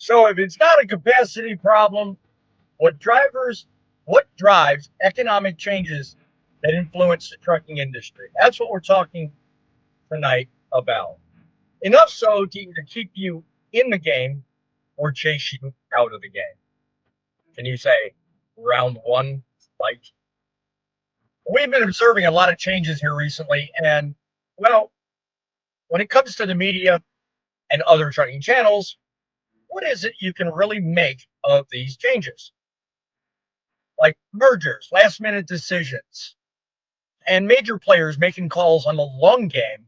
So if it's not a capacity problem, what drives economic changes that influence the trucking industry? That's what we're talking tonight about. Enough so to either keep you in the game or chase you out of the game. Can you say round one, like? We've been observing a lot of changes here recently, and well, when it comes to the media and other trucking channels, what is it you can really make of these changes? Like mergers, last minute decisions, and major players making calls on the long game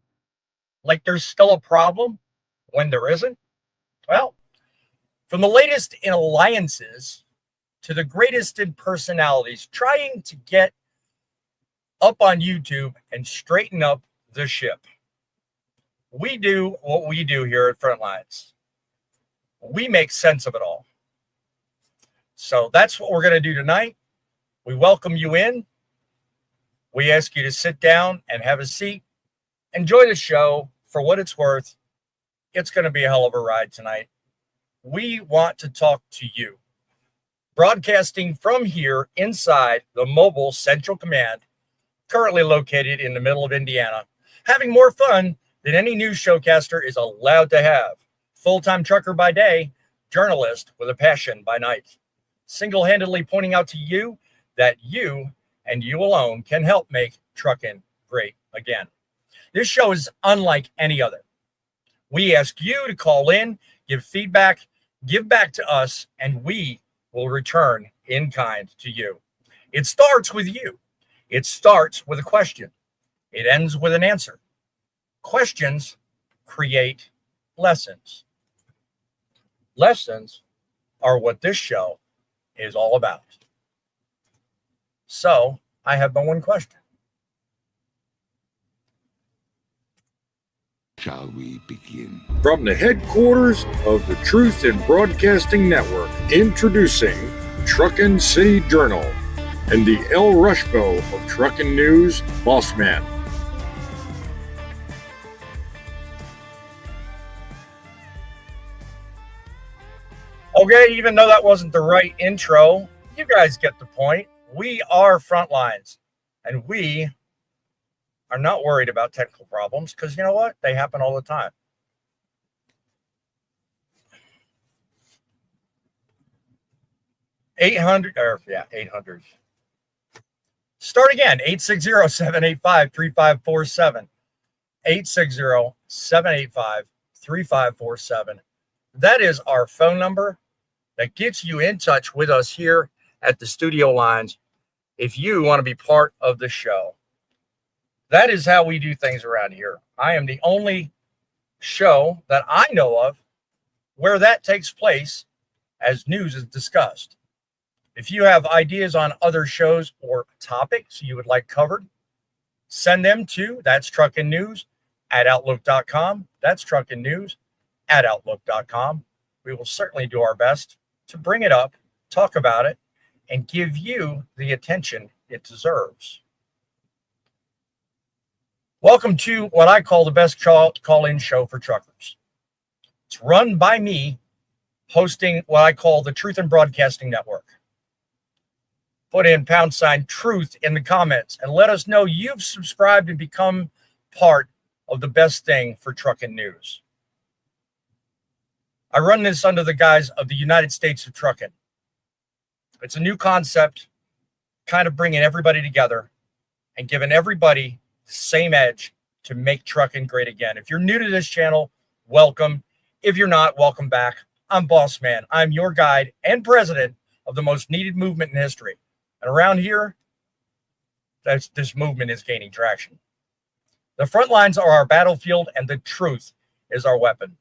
like there's still a problem when there isn't? Well, from the latest in alliances to the greatest in personalities trying to get up on YouTube and straighten up the ship. We do what we do here at Frontlines. We make sense of it all. So that's what we're going to do tonight. We welcome you in. We ask you to sit down and have a seat. Enjoy the show for what it's worth. It's going to be a hell of a ride tonight. We want to talk to you. Broadcasting from here inside the Mobile Central Command, currently located in the middle of Indiana, having more fun than any news showcaster is allowed to have. Full-time trucker by day, journalist with a passion by night. Single-handedly pointing out to you that you and you alone can help make trucking great again. This show is unlike any other. We ask you to call in, give feedback, give back to us, and we will return in kind to you. It starts with you. It starts with a question. It ends with an answer. Questions create lessons. Lessons are what this show is all about. So I have but one question. Shall we begin? From the headquarters of the Truth in Broadcasting Network, introducing Truckin City Journal and the El Rushbo of Truckin News, Bossman. Okay, even though that wasn't the right intro, you guys get the point. We are Frontlines, and we are not worried about technical problems because you know what? They happen all the time. $800. Start again, 860-785-3547. 860-785-3547. That is our phone number that gets you in touch with us here at the studio lines if you want to be part of the show. That is how we do things around here. I am the only show that I know of where that takes place as news is discussed. If you have ideas on other shows or topics you would like covered, send them to That's Truckin News at Outlook.com. That's Truckin News at Outlook.com. We will certainly do our best to bring it up, talk about it, and give you the attention it deserves. Welcome to what I call the best call-in show for truckers. It's run by me, hosting what I call the Truth in Broadcasting Network. Put in # truth in the comments and let us know you've subscribed and become part of the best thing for trucking news. I run this under the guise of the United States of Trucking. It's a new concept, kind of bringing everybody together and giving everybody the same edge to make trucking great again. If you're new to this channel, welcome. If you're not, welcome back. I'm Boss Man. I'm your guide and president of the most needed movement in history. And around here, this movement is gaining traction. The front lines are our battlefield, and the truth is our weapon.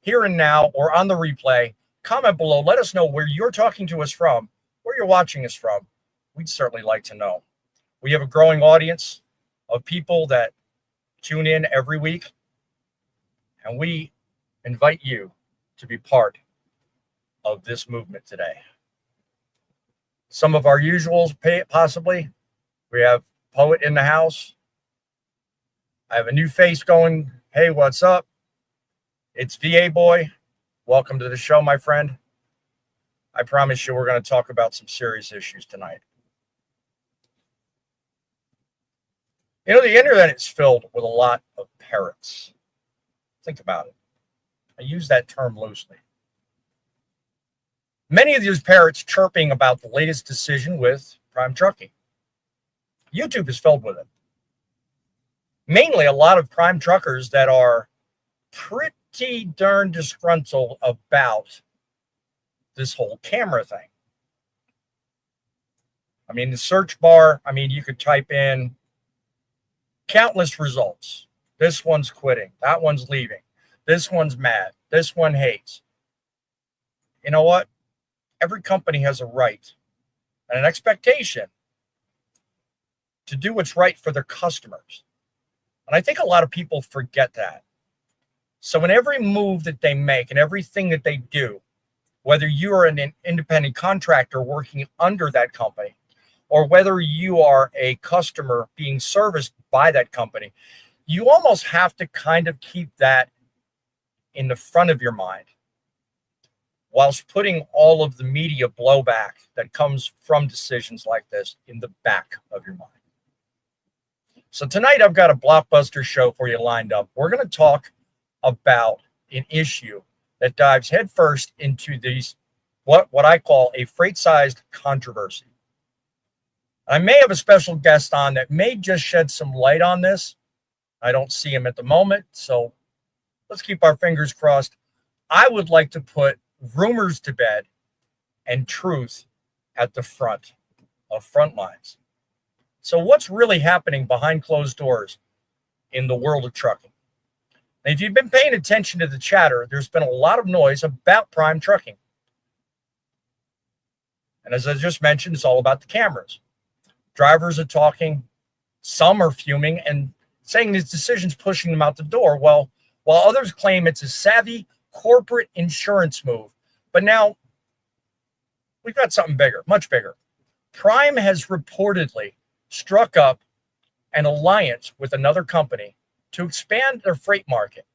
Here and now, or on the replay, comment below. Let us know where you're talking to us from, where you're watching us from. We'd certainly like to know. We have a growing audience of people that tune in every week, and we invite you to be part of this movement today. Some of our usuals, possibly. We have Poet in the house. I have a new face going. Hey, what's up? It's VA Boy. Welcome to the show, my friend. I promise you we're going to talk about some serious issues tonight. You know, the internet is filled with a lot of parrots. Think about it. I use that term loosely. Many of these parrots chirping about the latest decision with Prime Trucking. YouTube is filled with it. Mainly a lot of prime truckers that are pretty darn disgruntled about this whole camera thing. I mean, the search bar, you could type in countless results. This one's quitting. That one's leaving. This one's mad. This one hates. You know what? Every company has a right and an expectation to do what's right for their customers. And I think a lot of people forget that. So in every move that they make and everything that they do, whether you are an independent contractor working under that company, or whether you are a customer being serviced by that company, you almost have to kind of keep that in the front of your mind, whilst putting all of the media blowback that comes from decisions like this in the back of your mind. So tonight I've got a blockbuster show for you lined up. We're going to talk about an issue that dives headfirst into these what I call a freight-sized controversy. I may have a special guest on that may just shed some light on this. I don't see him at the moment, so let's keep our fingers crossed. I would like to put rumors to bed and truth at the front of Frontlines. So what's really happening behind closed doors in the world of trucking? Now, if you've been paying attention to the chatter, there's been a lot of noise about Prime Trucking. And as I just mentioned, it's all about the cameras. Drivers are talking, some are fuming and saying this decision's pushing them out the door. Well, while others claim it's a savvy corporate insurance move. But now we've got something bigger, much bigger. Prime has reportedly struck up an alliance with another company to expand their freight market.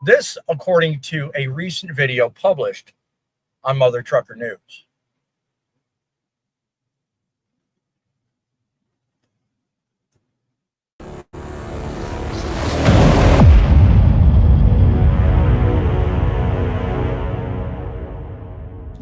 This, according to a recent video published on Mother Trucker News.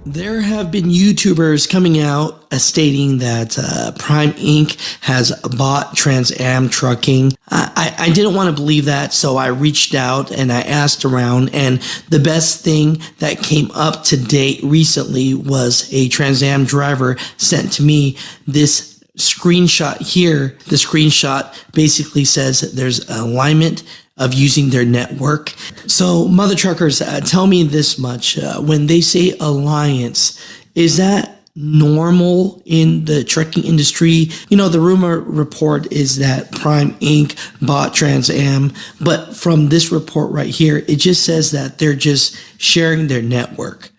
There have been YouTubers coming out stating that Prime Inc. has bought Trans Am Trucking. I didn't want to believe that, so I reached out and I asked around, and the best thing that came up to date recently was a Trans Am driver sent to me this screenshot here. The screenshot basically says that there's alignment of using their network. So mother truckers, tell me this much. When they say alliance, is that normal in the trucking industry? You know, the rumor report is that Prime Inc. bought Trans Am, but from this report right here, it just says that they're just sharing their network.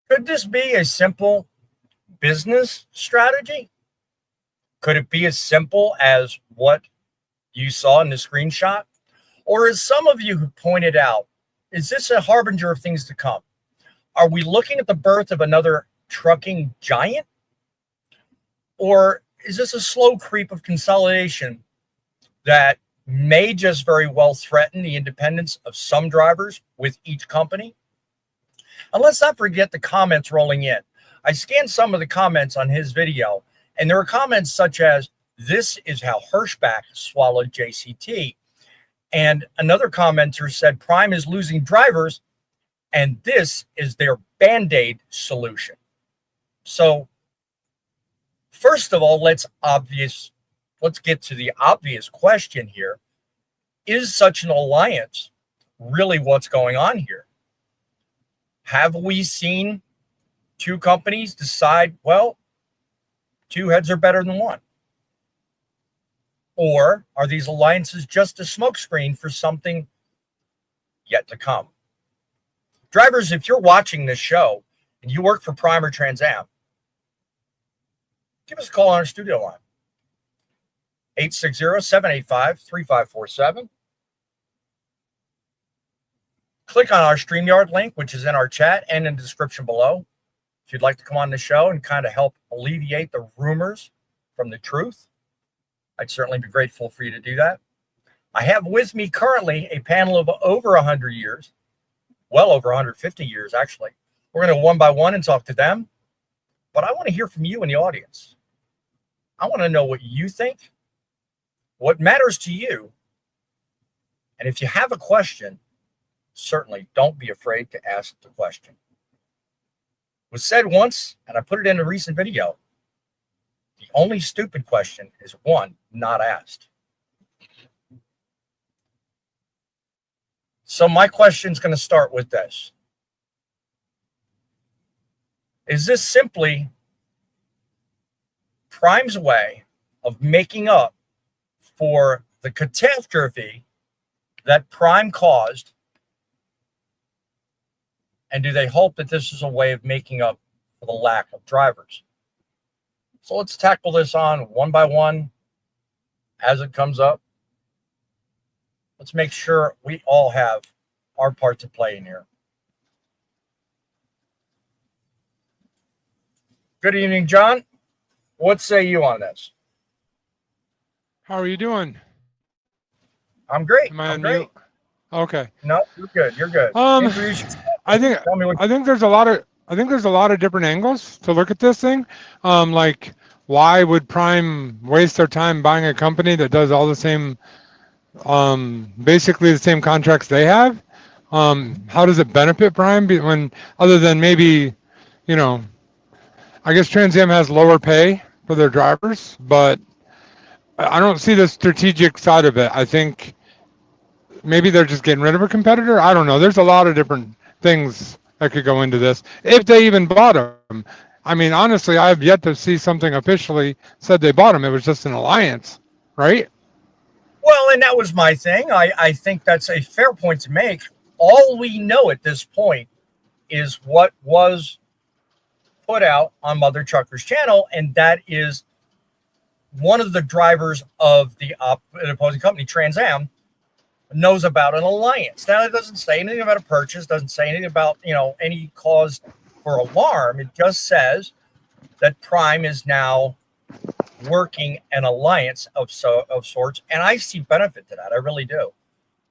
Could this be a simple business strategy? Could it be as simple as what you saw in the screenshot? Or as some of you have pointed out, is this a harbinger of things to come? Are we looking at the birth of another trucking giant? Or is this a slow creep of consolidation that may just very well threaten the independence of some drivers with each company? And let's not forget the comments rolling in. I scanned some of the comments on his video, and there are comments such as, "This is how Hirschbach swallowed JCT." And another commenter said, "Prime is losing drivers, and this is their Band-Aid solution." So, first of all, let's get to the obvious question here. Is such an alliance really what's going on here? Have we seen two companies decide, well, two heads are better than one? Or are these alliances just a smokescreen for something yet to come? Drivers, if you're watching this show and you work for Prime or Trans Am, give us a call on our studio line. 860-785-3547. Click on our StreamYard link, which is in our chat and in the description below. If you'd like to come on the show and kind of help alleviate the rumors from the truth, I'd certainly be grateful for you to do that. I have with me currently a panel of over 100 years, well over 150 years, actually. We're going to one by one and talk to them. But I want to hear from you in the audience. I want to know what you think, what matters to you. And if you have a question, certainly don't be afraid to ask the question. It was said once, and I put it in a recent video, the only stupid question is one not asked. So my question is going to start with this. Is this simply Prime's way of making up for the catastrophe that Prime caused? And do they hope that this is a way of making up for the lack of drivers? So let's tackle this on one by one as it comes up. Let's make sure we all have our part to play in here. Good evening, John. What say you on this? How are you doing? I'm great. Am I I'm on great. mute? Okay. No, you're good. You're good. Introduce yourself. I think Tell me what there's a lot of different angles to look at this thing. Like, why would Prime waste their time buying a company that does all the same, basically the same contracts they have? How does it benefit Prime when, other than maybe, I guess Trans Am has lower pay for their drivers, but I don't see the strategic side of it. I think maybe they're just getting rid of a competitor. I don't know. There's a lot of different things that could go into this, if they even bought them. I mean, honestly, I have yet to see something officially said they bought them. It was just an alliance, right? Well, and that was my thing. I think that's a fair point to make. All we know at this point is what was put out on Mother Trucker's channel, and that is one of the drivers of the opposing company, Trans Am, knows about an alliance. Now, it doesn't say anything about a purchase, doesn't say anything about, any cause for alarm. It just says that Prime is now working an alliance of sorts, and I see benefit to that. I really do.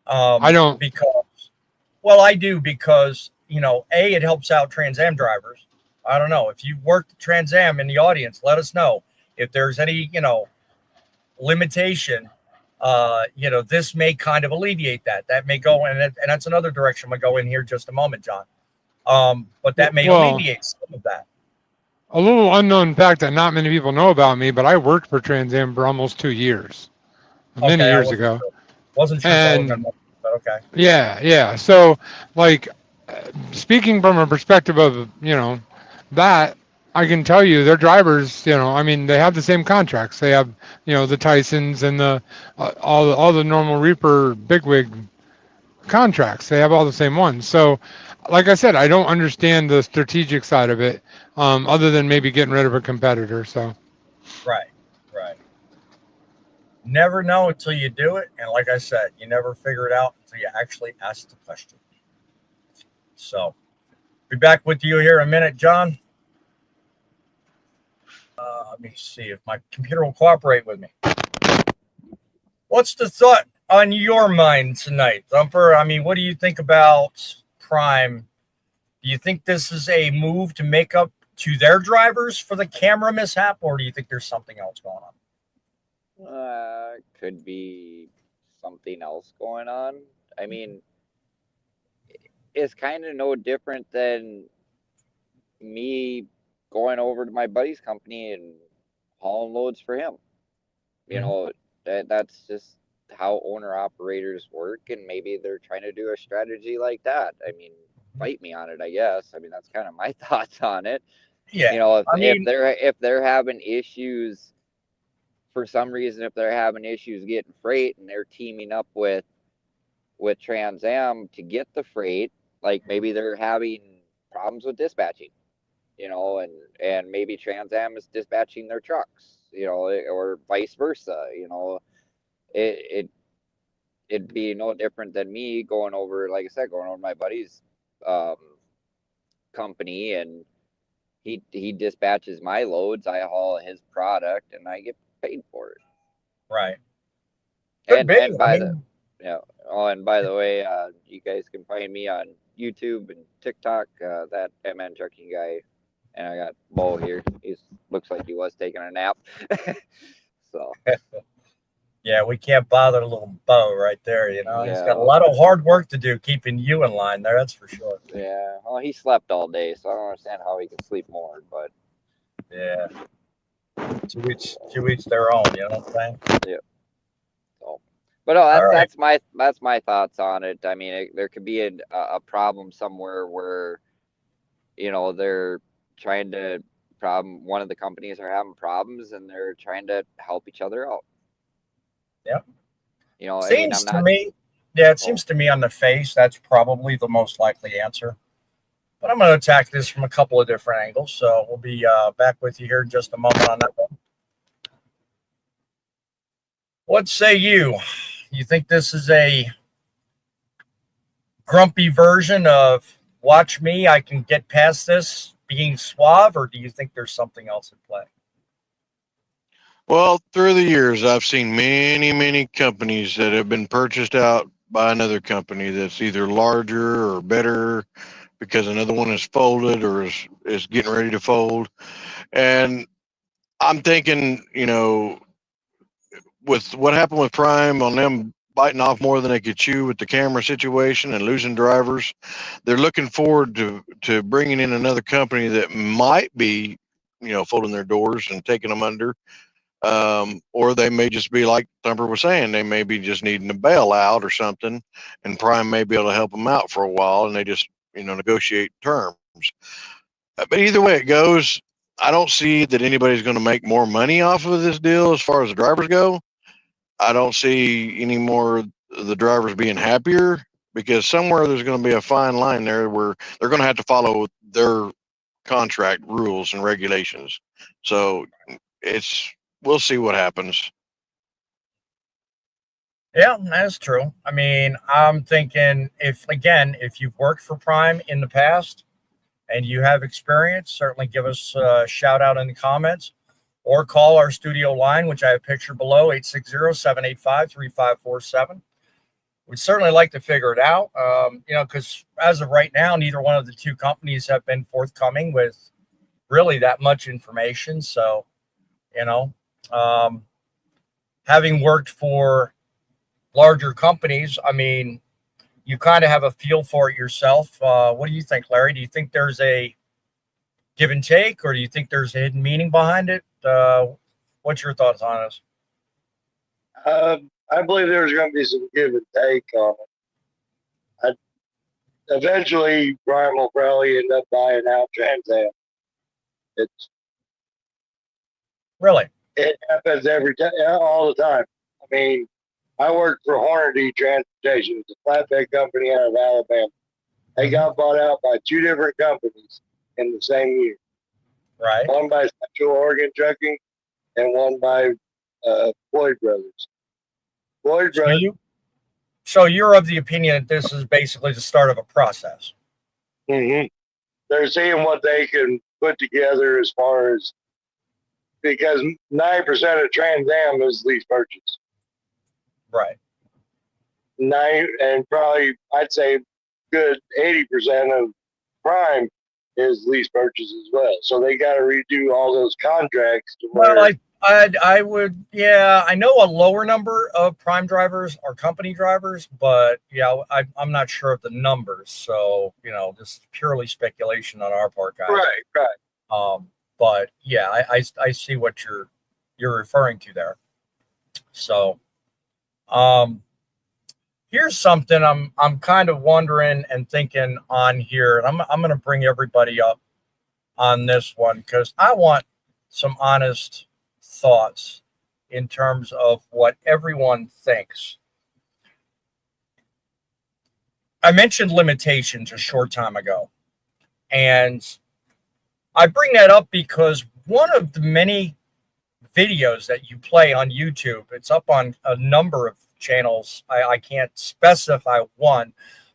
I don't. I do because, it helps out Trans Am drivers. I don't know. If you've worked at Trans Am in the audience, let us know if there's any, limitation. This may kind of alleviate that. That may go in, and that's another direction we'll go in here just a moment, John. But that may alleviate some of that. A little unknown fact that not many people know about me, but I worked for Trans Am for almost 2 years, many years ago. Wasn't sure. And but okay. Yeah. So, like, speaking from a perspective of, that, I can tell you their drivers, they have the same contracts. They have, the Tysons and the all the normal Reaper bigwig contracts. They have all the same ones. So, like I said, I don't understand the strategic side of it, other than maybe getting rid of a competitor. So, right. Never know until you do it, and like I said, you never figure it out until you actually ask the question. So, be back with you here in a minute, John. Let me see if my computer will cooperate with me. What's the thought on your mind tonight, Thumper? I mean, what do you think about Prime? Do you think this is a move to make up to their drivers for the camera mishap, or do you think there's something else going on? Could be something else going on. I mean, it's kind of no different than me going over to my buddy's company and hauling loads for him. That's just how owner operators work, and maybe they're trying to do a strategy like that. I mean, fight me on it, I guess. I mean, that's kind of my thoughts on it. Yeah. If they're having issues for some reason, if they're having issues getting freight and they're teaming up with Trans Am to get the freight, like maybe they're having problems with dispatching. and maybe Trans Am is dispatching their trucks, or vice versa. It it'd be no different than me going over, like I said, going over my buddy's um, company, and he dispatches my loads, I haul his product, and I get paid for it. Right. Could be. And I by the mean, and by the way, you guys can find me on YouTube and TikTok, that MN Trucking guy, and I got Bo here. He looks like he was taking a nap. So yeah, we can't bother little Bo right there. He's got a yeah, lot of hard work to do keeping you in line there. That's for sure. yeah. Well, he slept all day, so I don't understand how he can sleep more. But Yeah. To each their own. You know what I'm saying? yeah. So, but no, All right. that's my thoughts on it. I mean, there could be a problem somewhere where they're trying to one of the companies are having problems, and they're trying to help each other out. Yep. I mean, Seems to me, yeah, it seems to me on the face that's probably the most likely answer. But I'm going to attack this from a couple of different angles. So we'll be back with you here in just a moment on that one. What say you? You think this is a grumpy version of watch me, I can get past this being suave, or do you think there's something else at play? Well, through the years, I've seen many, many companies that have been purchased out by another company that's either larger or better because another one is folded or is getting ready to fold. And I'm thinking, with what happened with Prime on them biting off more than they could chew with the camera situation and losing drivers, they're looking forward to bringing in another company that might be, folding their doors and taking them under. Or they may just be like Thumper was saying, they may be just needing a bailout or something, and Prime may be able to help them out for a while, and they just negotiate terms. But either way it goes, I don't see that anybody's going to make more money off of this deal as far as the drivers go. I don't see any more of the drivers being happier, because somewhere there's going to be a fine line there where they're going to have to follow their contract rules and regulations. So we'll see what happens. Yeah, that's true. I mean, I'm thinking if you've worked for Prime in the past and you have experience, certainly give us a shout out in the comments or call our studio line, which I have pictured below, 860-785-3547. We'd certainly like to figure it out, because as of right now, neither one of the two companies have been forthcoming with really that much information. So, having worked for larger companies, I mean, you kind of have a feel for it yourself. What do you think, Larry? Do you think there's a give and take, or do you think there's a hidden meaning behind it? What's your thoughts on this? I believe there's going to be some give and take on it. Eventually, Prime will probably end up buying out Trans Am. Really? It happens all the time. I mean, I worked for Hornady Transportation. It's a flatbed company out of Alabama. They got bought out by two different companies in the same year. Right. One by Central Oregon Trucking and one by Floyd Brothers. Floyd Brothers. So you're of the opinion that this is basically the start of a process. Mm-hmm. They're seeing what they can put together as far as, because 9% of Trans Am is lease purchase. Right. And probably I'd say good 80% of Prime is lease purchase as well. So they got to redo all those contracts to where. Well, I would, yeah, I know a lower number of Prime drivers are company drivers, but yeah, I'm not sure of the numbers. So, this is purely speculation on our part, guys. Right. But yeah, I see what you're referring to there. So, here's something I'm kind of wondering and thinking on here, and I'm going to bring everybody up on this one because I want some honest thoughts in terms of what everyone thinks. I mentioned limitations a short time ago, and I bring that up because one of the many videos that you play on YouTube, it's up on a number of channels. I can't specify one,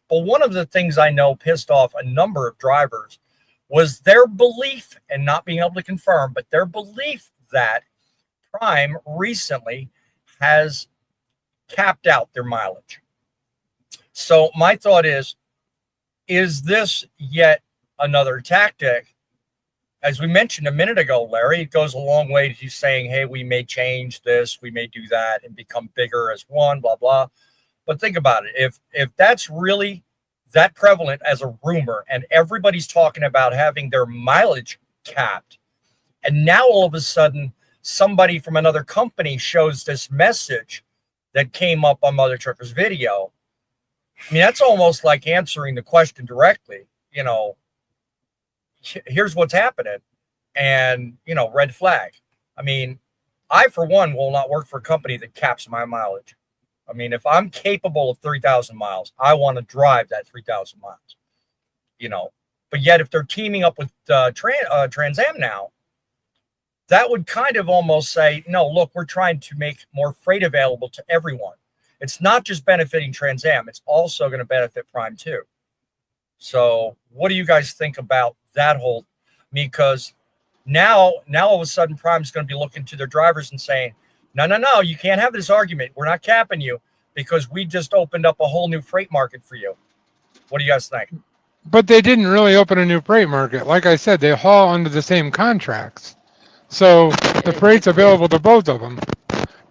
but one of the things I know pissed off a number of drivers was their belief, and not being able to confirm, but their belief that Prime recently has capped out their mileage. So my thought is this yet another tactic? As we mentioned a minute ago, Larry, it goes a long way to saying, hey, we may change this, we may do that and become bigger as one, blah, blah. But think about it. If that's really that prevalent as a rumor and everybody's talking about having their mileage capped, and now all of a sudden somebody from another company shows this message that came up on Mother Trucker's video, I mean, that's almost like answering the question directly. You know, here's what's happening, and, you know, red flag. I mean, I, for one, will not work for a company that caps my mileage. I mean, if I'm capable of 3,000 miles, I want to drive that 3,000 miles, you know. But yet, if they're teaming up with Trans Am now, that would kind of almost say, no, look, we're trying to make more freight available to everyone. It's not just benefiting Trans Am, it's also going to benefit Prime too. So what do you guys think about that whole? Because now all of a sudden Prime's going to be looking to their drivers and saying, no, you can't have this argument. We're not capping you because we just opened up a whole new freight market for you. What do you guys think? But they didn't really open a new freight market. Like I said, they haul under the same contracts. So the freight's available to both of them.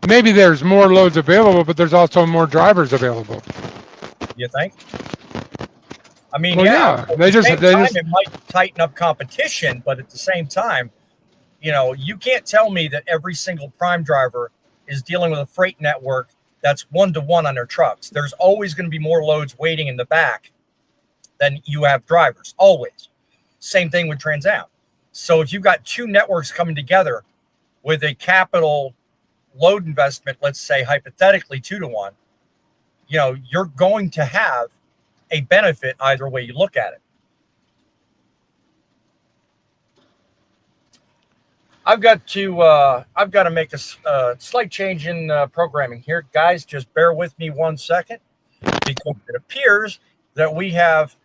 Maybe there's more loads available, but there's also more drivers available. You think? I mean, well, yeah. It might tighten up competition, but at the same time, you know, you can't tell me that every single Prime driver is dealing with a freight network that's 1-to-1 on their trucks. There's always going to be more loads waiting in the back than you have drivers. Always. Same thing with Trans Am. So if you've got two networks coming together with a capital load investment, let's say hypothetically 2-to-1, you know, you're going to have a benefit either way you look at it. I've got to make a slight change in programming here, guys. Just bear with me 1 second, because it appears that we have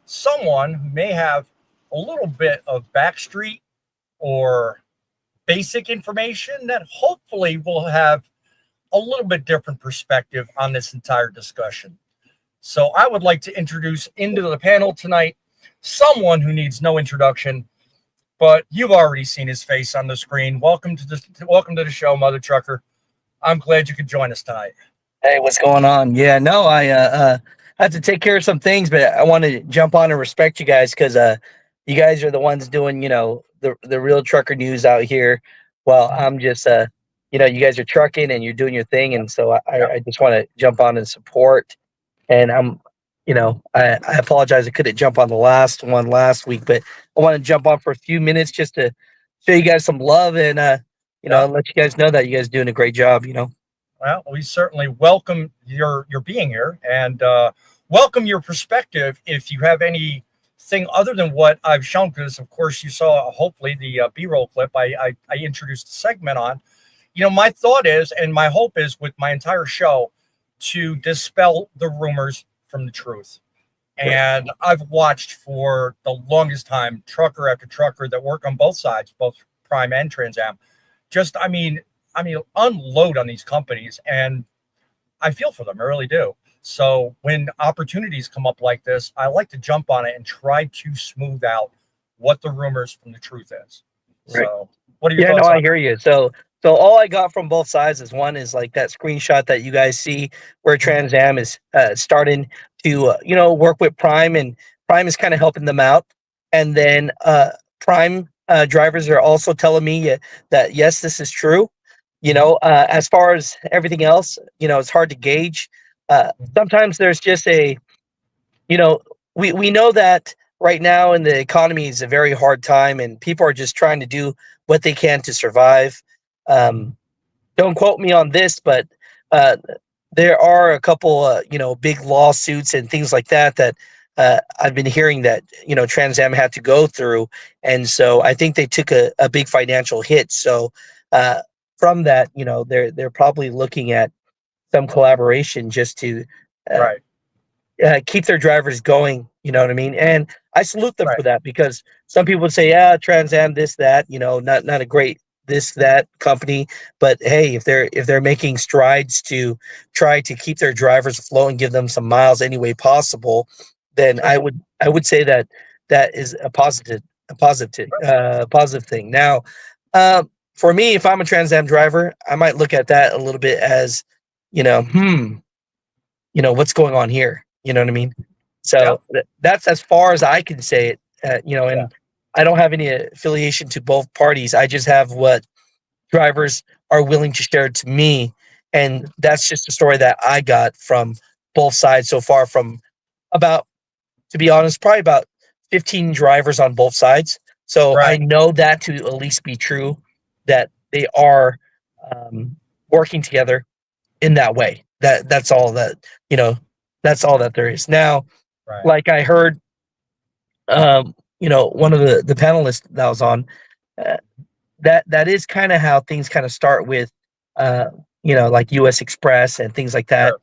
someone who may have a little bit of backstreet or basic information that hopefully will have a little bit different perspective on this entire discussion. So I would like to introduce into the panel tonight someone who needs no introduction, but you've already seen his face on the screen. Welcome to the show, Mother Trucker. I'm glad you could join us tonight. Hey, what's going on? Yeah, no, I had to take care of some things, but I want to jump on and respect you guys because you guys are the ones doing, you know, the real trucker news out here. Well, I'm just, you know, you guys are trucking and you're doing your thing, and so I just want to jump on and support. And I'm, you know, I apologize I couldn't jump on the last week, but I want to jump on for a few minutes just to show you guys some love and you know, let you guys know that you guys are doing a great job, you know. Well, we certainly welcome your being here and welcome your perspective. If you have anything other than what I've shown, because of course you saw hopefully the B-roll clip I introduced a segment on. You know, my thought is, and my hope is with my entire show, to dispel the rumors from the truth. And I've watched for the longest time trucker after trucker that work on both sides, both Prime and Trans Am, just I mean unload on these companies, and I feel for them, I really do. So when opportunities come up like this, I like to jump on it and try to smooth out what the rumors from the truth is. Right. So what are your thoughts? No, I hear you. So all I got from both sides is one is like that screenshot that you guys see where Trans Am is starting to, you know, work with Prime, and Prime is kind of helping them out. And then Prime drivers are also telling me that, yes, this is true. You know, as far as everything else, you know, it's hard to gauge. Sometimes there's just you know, we know that right now in the economy is a very hard time and people are just trying to do what they can to survive. Don't quote me on this, but there are a couple, you know, big lawsuits and things like that I've been hearing that Trans Am had to go through, and so I think they took a big financial hit. So from that, they're probably looking at some collaboration just to Right. keep their drivers going. You know what I mean? And I salute them Right. for that, because some people would say, "Yeah, Trans Am, this, that, not a great this, that company." But hey, if they're making strides to try to keep their drivers afloat and give them some miles any way possible, then I would say that that is a positive thing. Now, for me, if I'm a Trans Am driver, I might look at that a little bit as, what's going on here? You know what I mean? So that's as far as I can say it. And I don't have any affiliation to both parties. I just have what drivers are willing to share to me, and that's just the story that I got from both sides so far. From about, to be honest, probably about 15 drivers on both sides. So I know that to at least be true, that they are working together in that way. That's all that that's all that there is. Now, like I heard, one of the panelists that was on, that is kind of how things kind of start with, like US Express and things like that.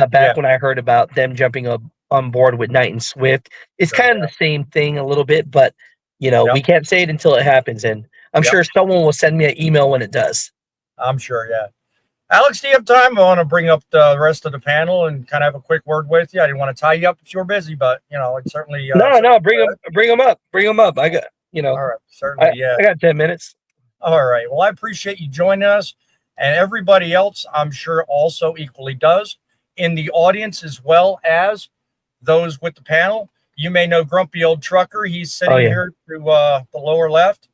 Back when I heard about them jumping up on board with Knight and Swift, it's kind of the same thing a little bit, but we can't say it until it happens. And I'm sure someone will send me an email when it does. I'm sure, yeah. Alex, do you have time? I want to bring up the rest of the panel and kind of have a quick word with you. I didn't want to tie you up if you were busy, but it's certainly no, bring them up. I got all right, certainly, I got 10 minutes. All right. Well, I appreciate you joining us, and everybody else, I'm sure, also equally does in the audience, as well as those with the panel. You may know Grumpy Old Trucker. He's sitting here to the lower left.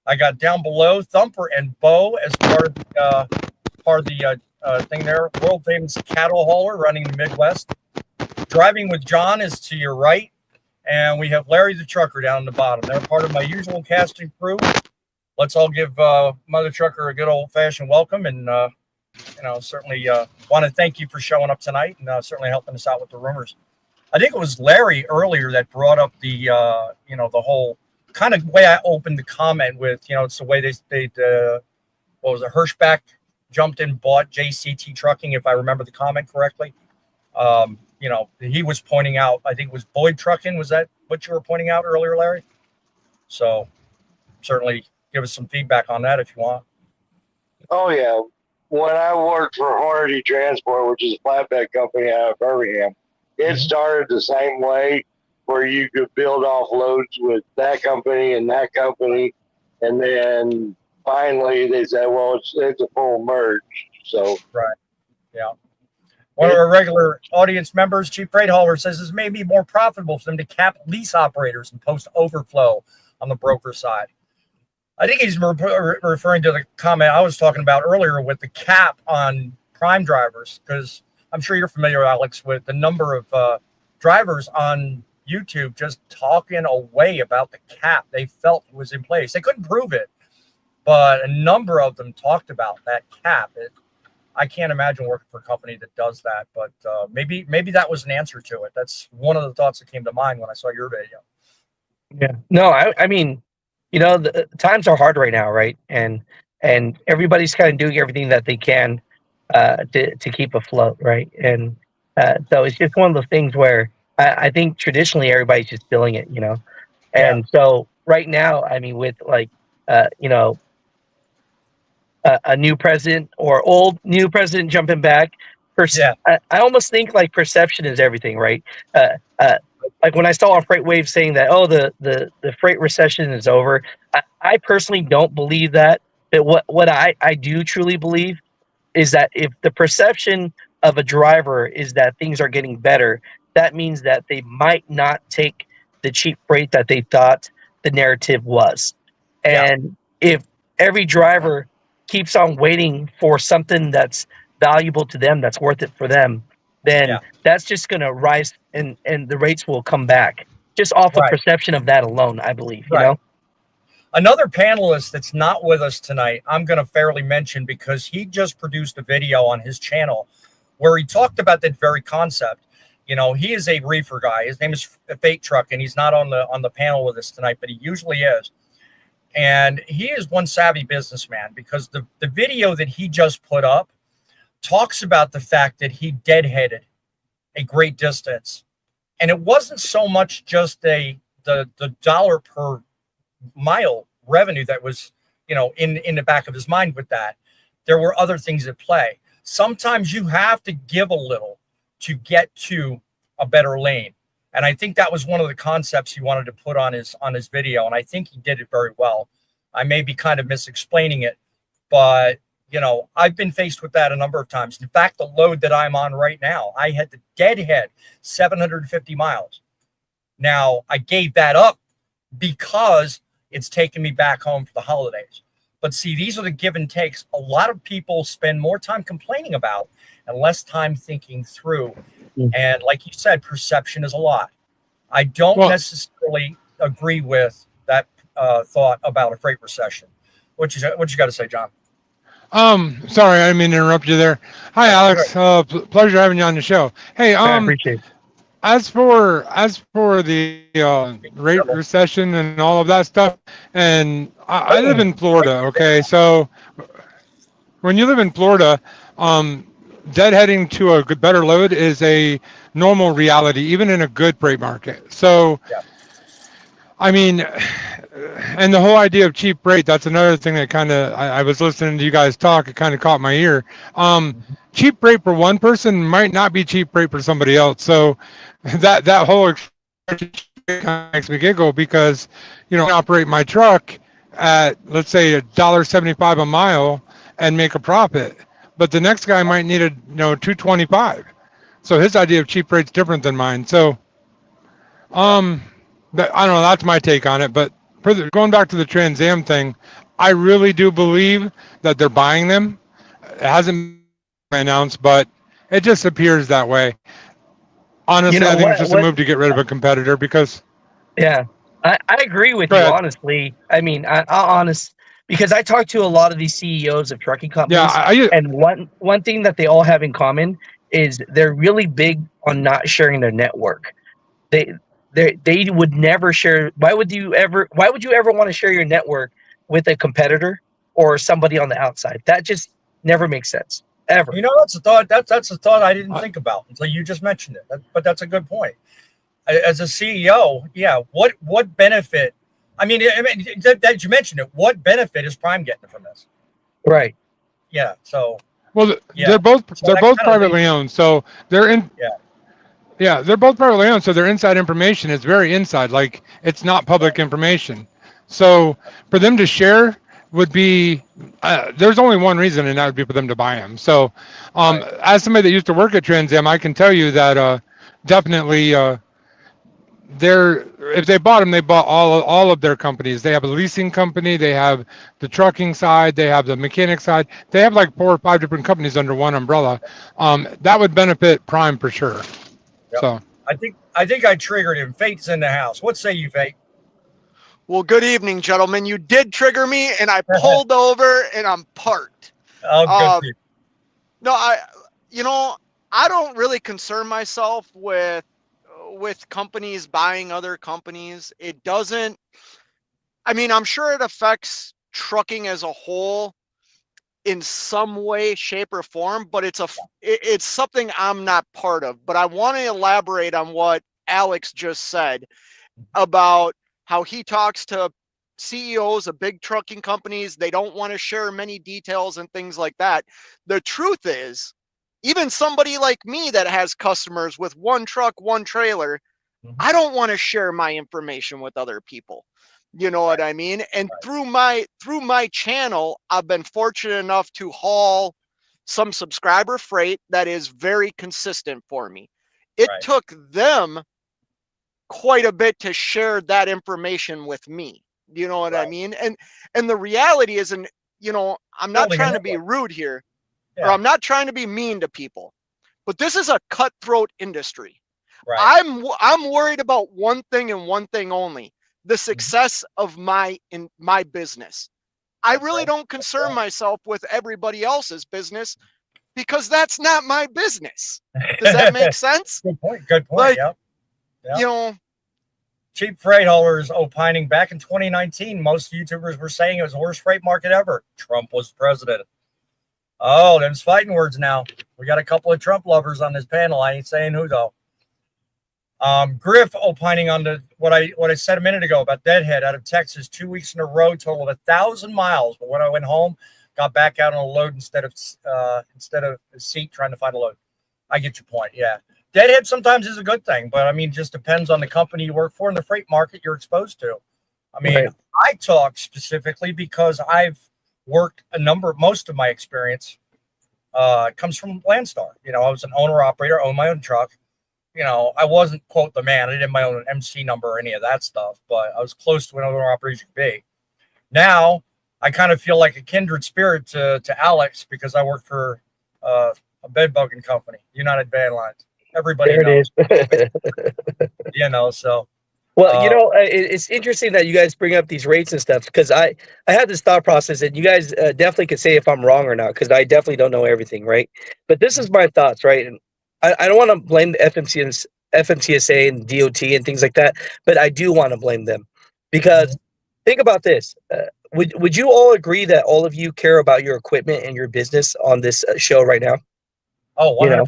I got down below Thumper and Bo as part of the thing there. World famous cattle hauler running the Midwest. Driving with John is to your right, and we have Larry the Trucker down the bottom. They're part of my usual casting crew. Let's all give Mother Trucker a good old-fashioned welcome, and certainly want to thank you for showing up tonight and certainly helping us out with the rumors. I think it was Larry earlier that brought up the the whole kind of way I opened the comment with, it's the way they what was it, Hirschbach jumped in, bought JCT Trucking, if I remember the comment correctly. He was pointing out, I think it was Boyd Truckin. Was that what you were pointing out earlier, Larry? So certainly give us some feedback on that if you want. Oh, yeah. When I worked for Hornady Transport, which is a flatbed company out of Birmingham, it started the same way, where you could build off loads with that company and that company. And then finally they said, well, it's a full merge. So, Yeah. One of our regular audience members, Chief Freight Hauler, says this may be more profitable for them to cap lease operators and post overflow on the broker side. I think he's referring to the comment I was talking about earlier with the cap on prime drivers, because I'm sure you're familiar, Alex, with the number of drivers on YouTube just talking away about the cap they felt was in place. They couldn't prove it, but a number of them talked about that cap. I can't imagine working for a company that does that, but maybe that was an answer to it. That's one of the thoughts that came to mind when I saw your video. Yeah. No, I mean, the times are hard right now, right? And everybody's kind of doing everything that they can to keep afloat, right? And so it's just one of those things where I think traditionally everybody's just feeling it, And so right now, I mean, with like, a new president or new president jumping back, I almost think like perception is everything, right? Like when I saw on FreightWave saying that, the freight recession is over, I personally don't believe that. But what I do truly believe is that if the perception of a driver is that things are getting better, that means that they might not take the cheap freight that they thought the narrative was. And if every driver keeps on waiting for something that's valuable to them, that's worth it for them, then that's just going to rise and the rates will come back just off of perception of that alone, I believe, Another panelist that's not with us tonight, I'm going to fairly mention because he just produced a video on his channel where he talked about that very concept. he is a reefer guy. His name is Fate Truckin. He's not on the panel with us tonight, but he usually is. And he is one savvy businessman, because the video that he just put up talks about the fact that he deadheaded a great distance. And it wasn't so much just the dollar per mile revenue that was, in the back of his mind with that. There were other things at play. Sometimes you have to give a little to get to a better lane. And I think that was one of the concepts he wanted to put on his video. And I think he did it very well. I may be kind of misexplaining it, but I've been faced with that a number of times. In fact, the load that I'm on right now, I had to deadhead 750 miles. Now, I gave that up because it's taken me back home for the holidays. But see, these are the give and takes. A lot of people spend more time complaining about and less time thinking through. And like you said, perception is a lot. I don't necessarily agree with that thought about a freight recession. What you got to say, John? Sorry, I didn't mean to interrupt you there. Hi, Alex. Pleasure having you on the show. Hey, I appreciate it. As for the rate recession and all of that stuff, and I live in Florida. Okay, so when you live in Florida, deadheading to a better load is a normal reality, even in a good freight market. So, I mean, and the whole idea of cheap freight, that's another thing that kind of, I was listening to you guys talk, it kind of caught my ear. Cheap freight for one person might not be cheap freight for somebody else. So that whole expression kind of makes me giggle, because, I operate my truck at, let's say, $1.75 a mile and make a profit. But the next guy might need $2.25. So his idea of cheap rate's different than mine. So, I don't know. That's my take on it. But going back to the Trans Am thing, I really do believe that they're buying them. It hasn't been announced, but it just appears that way. Honestly, I think it's just a move to get rid of a competitor, because. Yeah, I agree with you, honestly. I mean, I'll honest, because I talk to a lot of these CEOs of trucking companies, and one thing that they all have in common is they're really big on not sharing their network. They would never share. Why would you ever want to share your network with a competitor or somebody on the outside? That just never makes sense, ever. That's a thought. That's a thought I didn't think about until you just mentioned it. But that's a good point. As a CEO, what benefit? I mean, that you mentioned it. What benefit is Prime getting from this? Right. Yeah. So. Well, they're both privately owned, so they're in. Yeah, they're both privately owned, so their inside information is very inside. Like, it's not public information. So for them to share would be, there's only one reason, and that would be for them to buy them. So as somebody that used to work at Trans Am, I can tell you that definitely if they bought them, they bought all of their companies. They have a leasing company, they have the trucking side, they have the mechanic side. They have like 4 or 5 different companies under one umbrella. That would benefit Prime for sure. Yep. So I think I triggered him. Fate's in the house. What say you, Fate? Well, good evening, gentlemen. You did trigger me, and I pulled over, and I'm parked. Oh, good for you. No, I don't really concern myself with companies buying other companies. It doesn't. I mean, I'm sure it affects trucking as a whole in some way, shape, or form, but it's something I'm not part of. But I want to elaborate on what Alex just said about how he talks to CEOs of big trucking companies. They don't want to share many details and things like that. The truth is, even somebody like me that has customers with one truck, one trailer, I don't want to share my information with other people. You know what I mean? And through my channel, I've been fortunate enough to haul some subscriber freight that is very consistent for me. It took them quite a bit to share that information with me. You know what I mean? And the reality is, and I'm not trying to be rude here, or I'm not trying to be mean to people, but this is a cutthroat industry. I'm worried about one thing and one thing only: the success of my business. I really don't concern myself with everybody else's business, because that's not my business. Does that make sense? Good point. Good point. Like, Yep. you know, Cheap freight haulers opining back in 2019. Most YouTubers were saying it was the worst freight market ever. Trump was president. Oh, them's fighting words now. We got a couple of Trump lovers on this panel. I ain't saying who though. Griff opining on what I said a minute ago about Deadhead out of Texas. 2 weeks in a row, total of 1,000 miles. But when I went home, got back out on a load instead of a seat trying to find a load. I get your point. Yeah. Deadhead sometimes is a good thing, but I mean, just depends on the company you work for and the freight market you're exposed to. I mean, right. I talk specifically because I've worked most of my experience comes from Landstar. You know, I was an owner operator, owned my own truck. You know, I wasn't, quote, the man. I didn't have my own MC number or any of that stuff, but I was close to an owner operator you could be. Now, I kind of feel like a kindred spirit to Alex because I work for a bed bugging company, United Van Lines. Everybody knows. You know, so. Well, you know, it's interesting that you guys bring up these rates and stuff because I had this thought process, and you guys definitely could say if I'm wrong or not because I definitely don't know everything, right? But this is my thoughts, right? And I don't want to blame the FMCSA and DOT and things like that, but I do want to blame them because think about this. Would you all agree that all of you care about your equipment and your business on this show right now? Oh, 100%.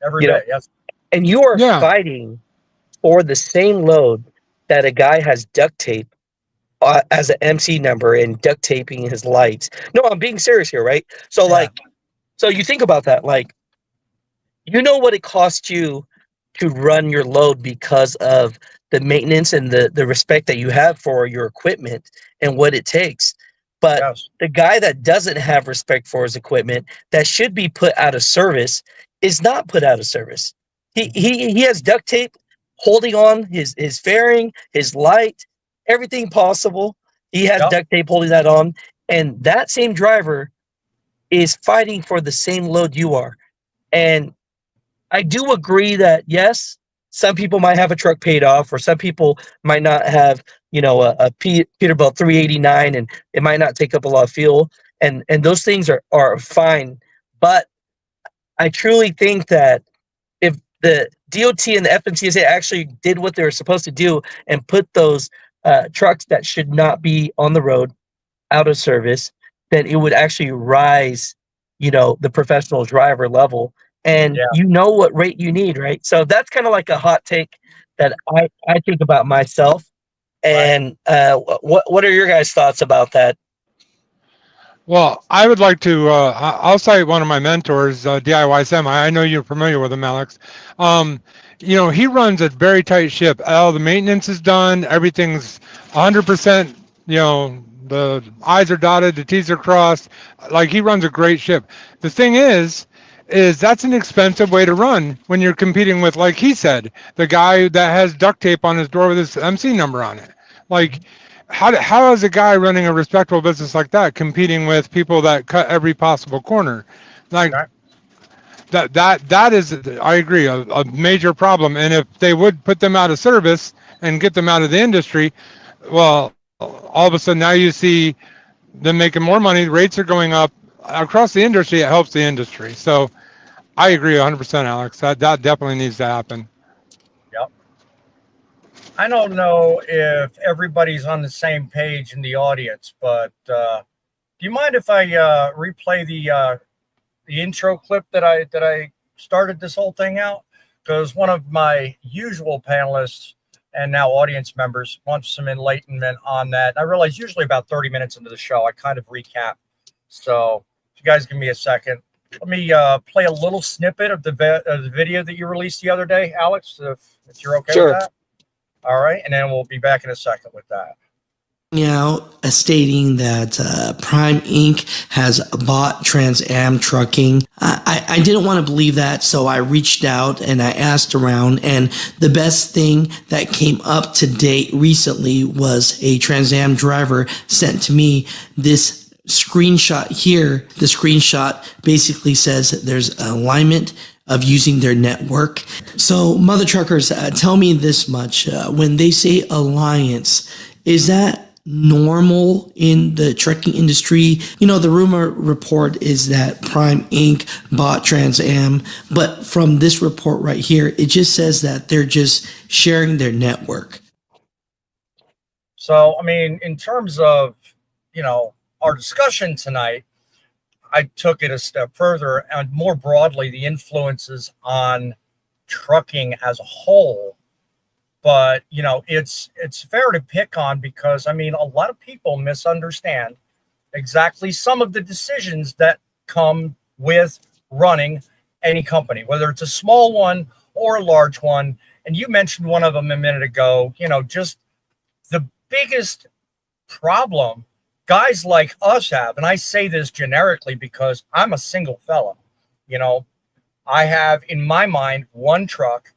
Every day, yes. And you are fighting for the same load that a guy has duct tape as an MC number and duct taping his lights. No, I'm being serious here, right? So, so you think about that. Like, you know what it costs you to run your load because of the maintenance and the respect that you have for your equipment and what it takes. But the guy that doesn't have respect for his equipment, that should be put out of service, is not put out of service. He has duct tape holding on his fairing, his light, everything possible. He has duct tape holding that on. And that same driver is fighting for the same load you are. And I do agree that, yes, some people might have a truck paid off, or some people might not have, you know, a Peterbilt 389, and it might not take up a lot of fuel. And those things are fine. But I truly think that if the DOT and the FMCSA actually did what they were supposed to do and put those trucks that should not be on the road out of service, then it would actually rise, you know, the professional driver level. And you know what rate you need, right? So that's kind of like a hot take that I think about myself. And what are your guys' thoughts about that? Well, I would like to, I'll cite one of my mentors, DIY Sam. I know you're familiar with him, Alex. You know, he runs a very tight ship. All the maintenance is done. Everything's 100%, you know, the I's are dotted, the T's are crossed. Like, he runs a great ship. The thing is that's an expensive way to run when you're competing with, like he said, the guy that has duct tape on his door with his MC number on it. Like, how is a guy running a respectable business like that competing with people that cut every possible corner? Like, that is, I agree, a major problem. And if they would put them out of service and get them out of the industry, well, all of a sudden now you see them making more money, rates are going up across the industry. It helps the industry. So I agree 100%, Alex. That definitely needs to happen. Yep. I don't know if everybody's on the same page in the audience, but do you mind if I replay the intro clip that I started this whole thing out? Because one of my usual panelists and now audience members wants some enlightenment on that. I realize usually about 30 minutes into the show, I kind of recap. So if you guys give me a second, let me play a little snippet of the video that you released the other day, Alex, if you're okay with that. All right, and then we'll be back in a second with that. Out stating that Prime Inc. has bought Trans Am Trucking. I didn't want to believe that, so I reached out and I asked around, and the best thing that came up to date recently was a Trans Am driver sent to me this screenshot here. The screenshot basically says there's alignment of using their network. So, mother truckers, tell me this much. When they say alliance, is that normal in the trucking industry? You know, the rumor report is that Prime Inc. bought Trans Am, but from this report right here, it just says that they're just sharing their network. So, I mean, in terms of, our discussion tonight, I took it a step further and more broadly the influences on trucking as a whole. But, it's fair to pick on because, I mean, a lot of people misunderstand exactly some of the decisions that come with running any company, whether it's a small one or a large one. And you mentioned one of them a minute ago, just the biggest problem guys like us have, and I say this generically because I'm a single fella, I have in my mind one truck,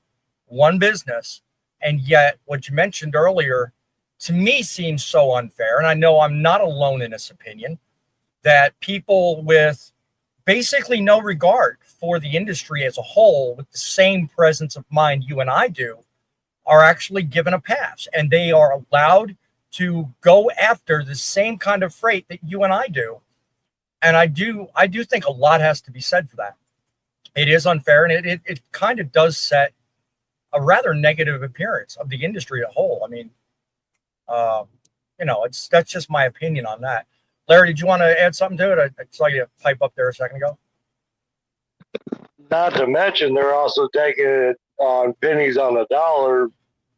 one business, and yet what you mentioned earlier to me seems so unfair. And I know I'm not alone in this opinion that people with basically no regard for the industry as a whole, with the same presence of mind you and I do, are actually given a pass, and they are allowed to go after the same kind of freight that you and I do. And I do think a lot has to be said for that. It is unfair, and it kind of does set a rather negative appearance of the industry as a whole. I mean, that's just my opinion on that. Larry, did you want to add something to it? I saw you pipe up there a second ago. Not to mention, they're also taking it on pennies on the dollar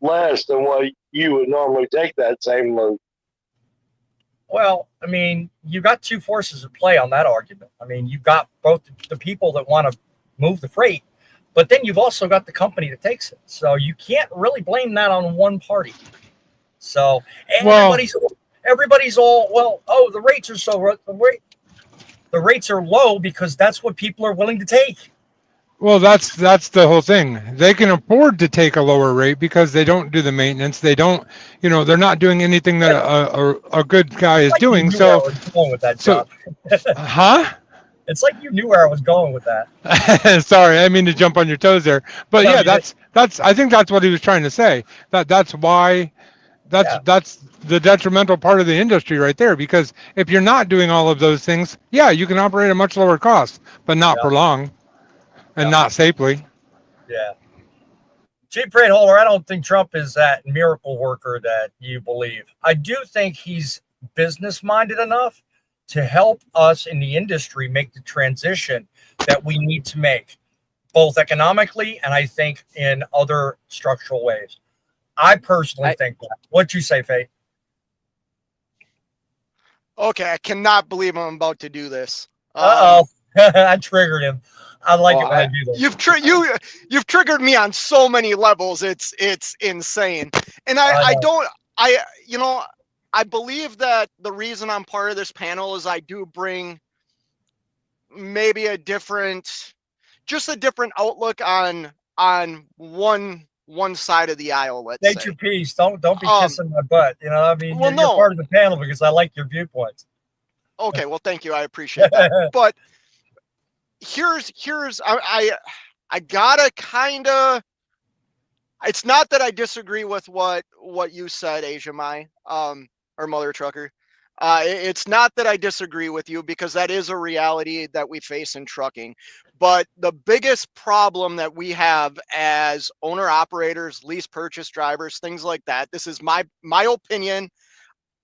less than what you would normally take that same load. Well, I mean, you got two forces at play on that argument. I mean, you've got both the people that want to move the freight, but then you've also got the company that takes it. So you can't really blame that on one party. So everybody's all, well, oh, the rates are so the rates are low because that's what people are willing to take. Well, that's the whole thing. They can afford to take a lower rate because they don't do the maintenance. They don't, they're not doing anything that a good guy is doing. So, where I was going with that, John. Huh? It's like you knew where I was going with that. Sorry, I mean to jump on your toes there, but no, yeah, that's I think that's what he was trying to say. That's why that's the detrimental part of the industry right there. Because if you're not doing all of those things, yeah, you can operate at a much lower cost, but not for long. And not safely. Yeah. Cheap freight holder, I don't think Trump is that miracle worker that you believe. I do think he's business minded enough to help us in the industry make the transition that we need to make, both economically and I think in other structural ways. I personally think that. What'd you say, Faye? Okay, I cannot believe I'm about to do this. I triggered him. I like it when I do that. You've triggered me on so many levels. It's insane. And I believe that the reason I'm part of this panel is I do bring maybe a different outlook on one side of the aisle. Let's say. State your piece. Don't be kissing my butt. You know, I mean, you're part of the panel because I like your viewpoints. Okay, well, thank you. I appreciate that. But here's I gotta kind of. It's not that I disagree with what you said, Asia Mai, or Mother Trucker. It's not that I disagree with you because that is a reality that we face in trucking. But the biggest problem that we have as owner operators, lease purchase drivers, things like that. This is my opinion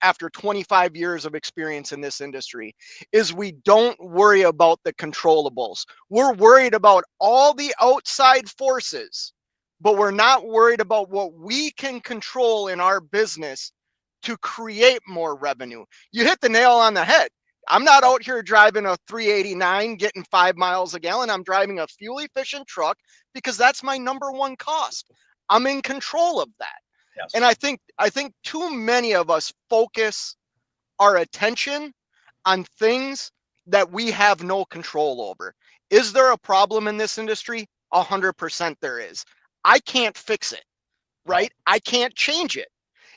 after 25 years of experience in this industry, is we don't worry about the controllables. We're worried about all the outside forces, but we're not worried about what we can control in our business to create more revenue. You hit the nail on the head. I'm not out here driving a 389, getting 5 miles a gallon. I'm driving a fuel efficient truck because that's my number one cost. I'm in control of that. Yes. And I think too many of us focus our attention on things that we have no control over. Is there a problem in this industry? 100% there is. I can't fix it, right? I can't change it.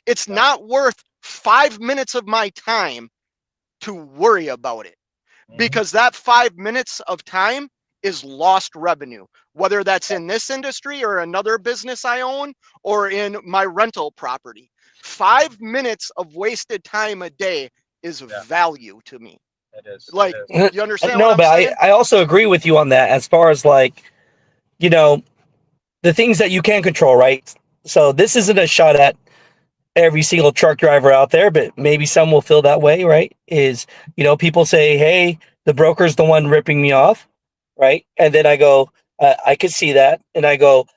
It's not worth 5 minutes of my time to worry about it, because that 5 minutes of time is lost revenue, whether that's in this industry or another business I own or in my rental property. 5 minutes of wasted time a day is value to me. It is. Like, It is. you understand No, what I'm but saying? I also agree with you on that as far as like, you know, the things that you can control, right? So this isn't a shot at every single truck driver out there, but maybe some will feel that way, right? Is, people say, hey, the broker's the one ripping me off, right? And then I go, I could see that. And I go,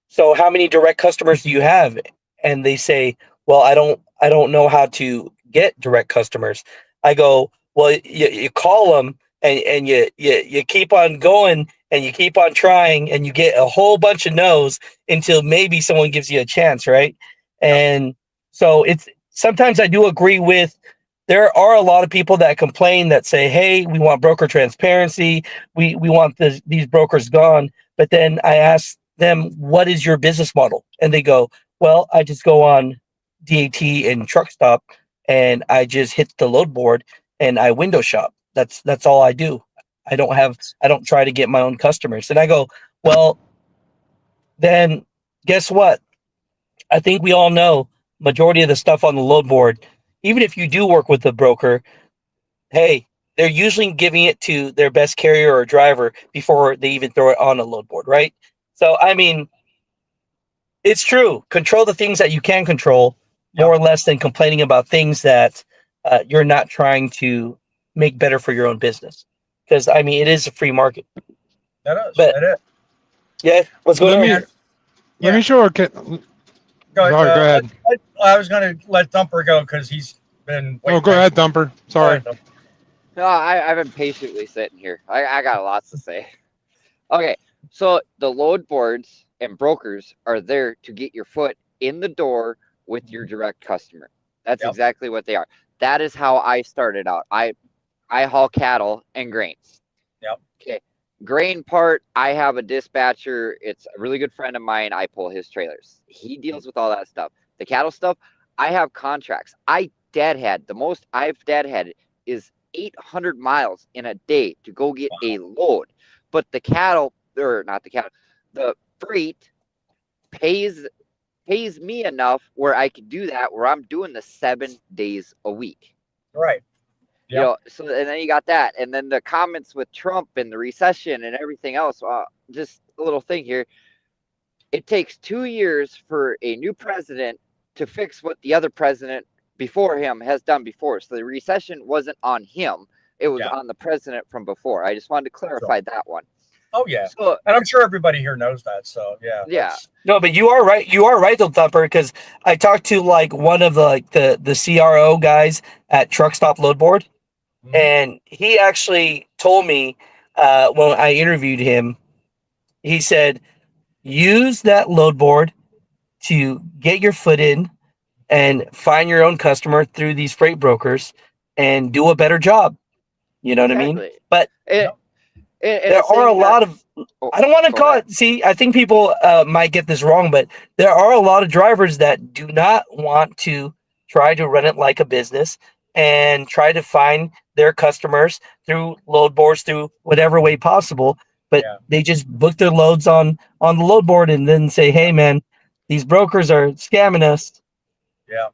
so how many direct customers do you have? And they say, well, I don't know how to get direct customers. I go, well, you call them and you keep on going and you keep on trying and you get a whole bunch of no's until maybe someone gives you a chance, right? And so it's sometimes I do agree with, there are a lot of people that complain that say, hey, we want broker transparency. We want these brokers gone. But then I ask them, what is your business model? And they go, well, I just go on DAT and truck stop and I just hit the load board and I window shop. That's all I do. I don't try to get my own customers. And I go, well, then guess what? I think we all know majority of the stuff on the load board, even if you do work with the broker, hey, they're usually giving it to their best carrier or driver before they even throw it on a load board, right? So, I mean, it's true. Control the things that you can control more or less than complaining about things that you're not trying to make better for your own business. Because, I mean, it is a free market. That is. But, that is. yeah, what's going on? Let me show a kid. Go ahead. I was going to let Thumper go because he's been. Oh, go ahead, Thumper. Sorry. No, I've been patiently sitting here. I got lots to say. Okay, so the load boards and brokers are there to get your foot in the door with your direct customer. That's exactly what they are. That is how I started out. I haul cattle and grain. Yep. Okay. Grain part, I have a dispatcher. It's a really good friend of mine. I pull his trailers. He deals with all that stuff. The cattle stuff, I have contracts. The most I've deadheaded is 800 miles in a day to go get a load. But the cattle, or not the cattle, the freight pays me enough where I can do that, where I'm doing the 7 days a week. Right. So and then you got that, and then the comments with Trump and the recession and everything else. Just a little thing here. It takes 2 years for a new president to fix what the other president before him has done before. So the recession wasn't on him; it was on the president from before. I just wanted to clarify that one. Oh yeah, so, and I'm sure everybody here knows that. So yeah. No, but you are right. You are right, though, Thumper, because I talked to like one of the CRO guys at Truck Stop Load Board, and he actually told me when I interviewed him, he said, use that load board to get your foot in and find your own customer through these freight brokers and do a better job. You know what I mean? But there are a lot of, I don't want to call it, see, I think people might get this wrong, but there are a lot of drivers that do not want to try to run it like a business and try to find their customers through load boards, through whatever way possible. But they just book their loads on the load board and then say, hey, man, these brokers are scamming us. Yeah.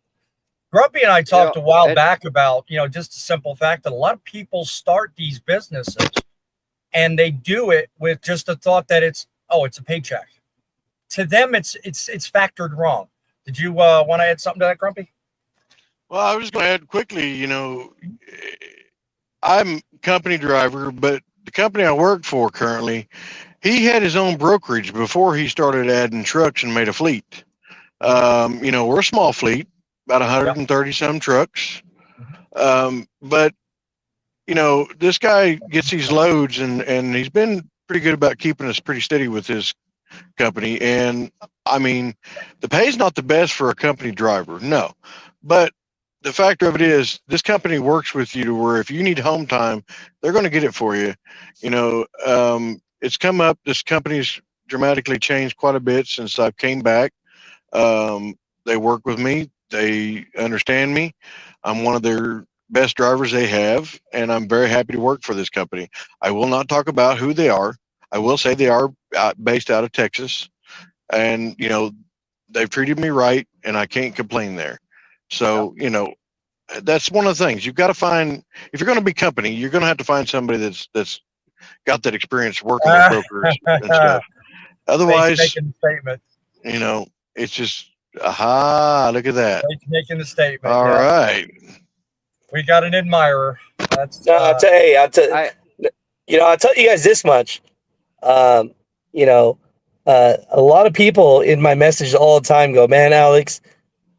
Grumpy and I talked a while back about, just a simple fact that a lot of people start these businesses and they do it with just the thought that it's a paycheck. To them, it's factored wrong. Did you want to add something to that, Grumpy? Well, I was going to add quickly, I'm company driver, but the company I work for currently, he had his own brokerage before he started adding trucks and made a fleet. We're a small fleet, about 130 some trucks. But this guy gets these loads and he's been pretty good about keeping us pretty steady with his company. And I mean, the pay's not the best for a company driver, no, but the fact of it is this company works with you to where if you need home time, they're going to get it for you. It's come up, this company's dramatically changed quite a bit since I came back. They work with me. They understand me. I'm one of their best drivers they have, and I'm very happy to work for this company. I will not talk about who they are. I will say they are based out of Texas, and they've treated me right, and I can't complain there. So, that's one of the things you've got to find. If you're going to be company, you're going to have to find somebody that's got that experience working with brokers and stuff. Otherwise, making the statement. It's just, aha, look at that. Making the statement. All right. We got an admirer. That's I'll tell you guys this much. A lot of people in my message all the time go, man, Alex,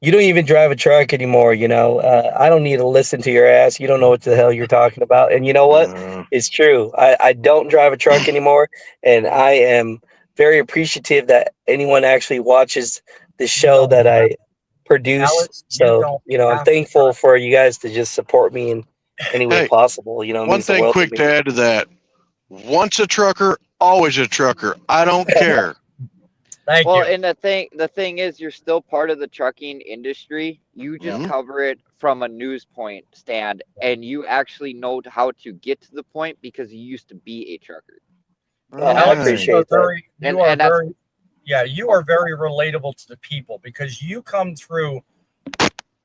you don't even drive a truck anymore. I don't need to listen to your ass. You don't know what the hell you're talking about. And you know what? It's true. I don't drive a truck anymore. And I am very appreciative that anyone actually watches the show that I produce. Alex, I'm thankful for you guys to just support me in any way possible. One thing quick to add to that. Once a trucker, always a trucker. I don't care. Thank you. And the thing is, you're still part of the trucking industry. You just cover it from a news point stand, and you actually know how to get to the point because you used to be a trucker. I appreciate that. You are very relatable to the people because you come through